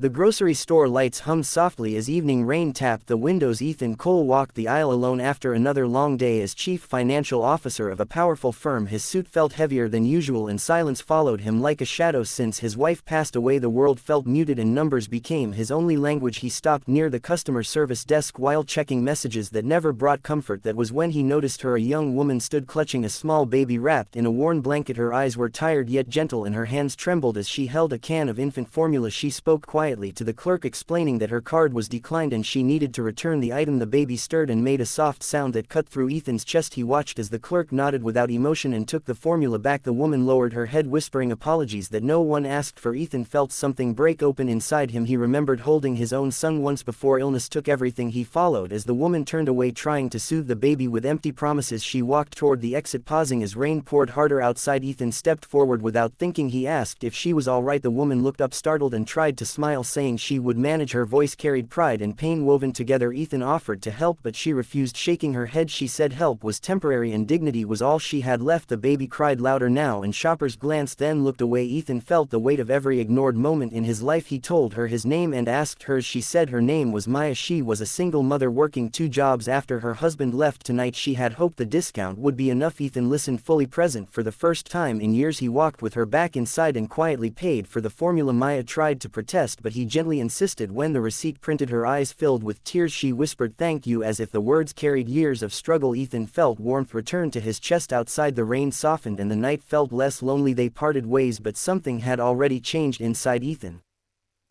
The grocery store lights hummed softly as evening rain tapped the windows. Ethan Cole walked the aisle alone after another long day as chief financial officer of a powerful firm. His suit felt heavier than usual and silence followed him like a shadow. Since his wife passed away, the world felt muted and numbers became his only language. He stopped near the customer service desk while checking messages that never brought comfort. That was when he noticed her. A young woman stood clutching a small baby wrapped in a worn blanket. Her eyes were tired yet gentle and her hands trembled as she held a can of infant formula. She spoke quietly to the clerk, explaining that her card was declined and she needed to return the item. The baby stirred and made a soft sound that cut through Ethan's chest. He watched as the clerk nodded without emotion and took the formula back. The woman lowered her head, whispering apologies that no one asked for. Ethan felt something break open inside him. He remembered holding his own son once before illness took everything. He followed as the woman turned away, trying to soothe the baby with empty promises. She walked toward the exit, pausing as rain poured harder outside. Ethan stepped forward without thinking. He asked if she was all right. The woman looked up startled and tried to smile, saying she would manage. Her voice carried pride and pain woven together. Ethan offered to help, but she refused, shaking her head. She said help was temporary and dignity was all she had left. The baby cried louder now, and Shopper's glance then looked away. Ethan felt the weight of every ignored moment in his life. He told her his name and asked hers. She said her name was Maya. She was a single mother working 2 jobs after her husband left. Tonight she had hoped the discount would be enough. Ethan listened, fully present. For the first time in years he walked with her back inside and quietly paid for the formula. Maya tried to protest, but he gently insisted. When the receipt printed, her eyes filled with tears. She whispered thank you as if the words carried years of struggle. Ethan felt warmth return to his chest. Outside the rain softened and the night felt less lonely. They parted ways, but something had already changed inside Ethan.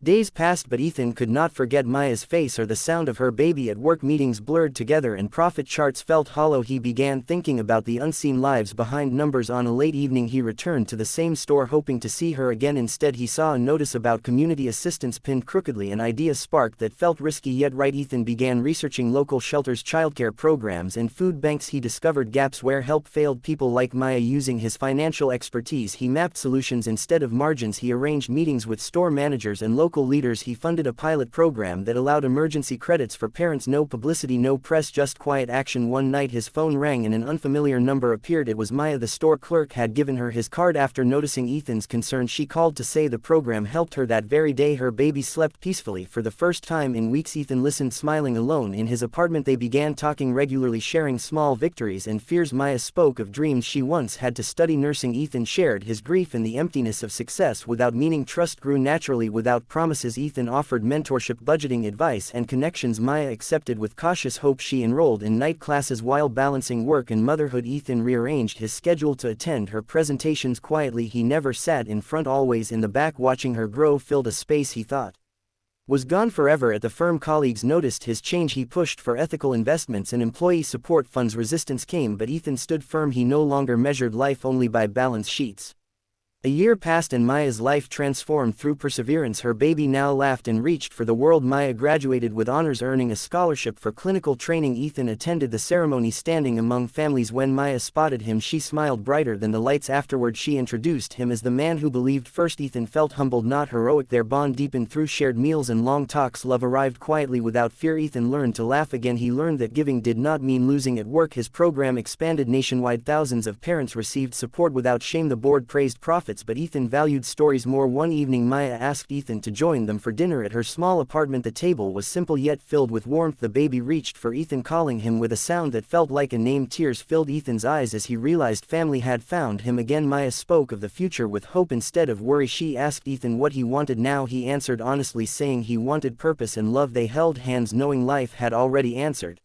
Days passed, but Ethan could not forget Maya's face or the sound of her baby. At work, meetings blurred together and profit charts felt hollow. He began thinking about the unseen lives behind numbers. On a late evening he returned to the same store, hoping to see her again. Instead he saw a notice about community assistance pinned crookedly. An idea sparked that felt risky yet right. Ethan began researching local shelters, childcare programs and food banks. He discovered gaps where help failed. People like Maya. Using his financial expertise he mapped solutions instead of margins. He arranged meetings with store managers and local leaders. He funded a pilot program that allowed emergency credits for parents. No publicity, no press, just quiet action. One night his phone rang and an unfamiliar number appeared. It was Maya. The store clerk had given her his card. After noticing Ethan's concern, she called to say the program helped her. That very day her baby slept peacefully for the first time in weeks. Ethan listened, smiling alone in his apartment. They began talking regularly, sharing small victories and fears. Maya spoke of dreams she once had to study nursing. Ethan shared his grief and the emptiness of success without meaning. Trust grew naturally without promises. Ethan offered mentorship, budgeting advice and connections. Maya accepted with cautious hope. She enrolled in night classes while balancing work and motherhood. Ethan rearranged his schedule to attend her presentations quietly. He never sat in front, always in the back. Watching her grow filled a space he thought was gone forever. At the firm, colleagues noticed his change. He pushed for ethical investments and employee support funds. Resistance came, but Ethan stood firm. He no longer measured life only by balance sheets. A year passed and Maya's life transformed through perseverance. Her baby now laughed and reached for the world. Maya graduated with honors, earning a scholarship for clinical training. Ethan attended the ceremony, standing among families. When Maya spotted him, she smiled brighter than the lights. Afterward, she introduced him as the man who believed first. Ethan felt humbled, not heroic. Their bond deepened through shared meals and long talks. Love arrived quietly without fear. Ethan learned to laugh again. He learned that giving did not mean losing. At work, his program expanded nationwide. Thousands of parents received support without shame. The board praised profits, but Ethan valued stories more. One evening Maya asked Ethan to join them for dinner at her small apartment. The table was simple yet filled with warmth. The baby reached for Ethan, calling him with a sound that felt like a name. Tears filled Ethan's eyes as he realized family had found him again. Maya spoke of the future with hope instead of worry. She asked Ethan what he wanted now. He answered honestly, saying he wanted purpose and love. They held hands, knowing life had already answered.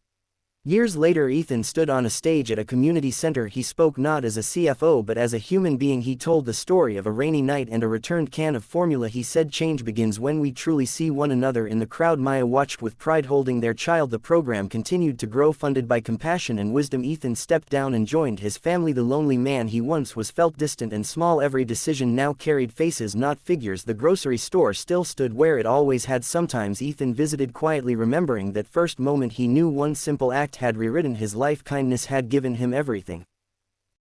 Years later, Ethan stood on a stage at a community center. He spoke not as a CFO but as a human being. He told the story of a rainy night and a returned can of formula. He said change begins when we truly see one another. In the crowd, Maya watched with pride, holding their child. The program continued to grow, funded by compassion and wisdom. Ethan stepped down and joined his family. The lonely man he once was felt distant and small. Every decision now carried faces, not figures. The grocery store still stood where it always had. Sometimes Ethan visited quietly, remembering that first moment he knew one simple act had rewritten his life. Kindness had given him everything.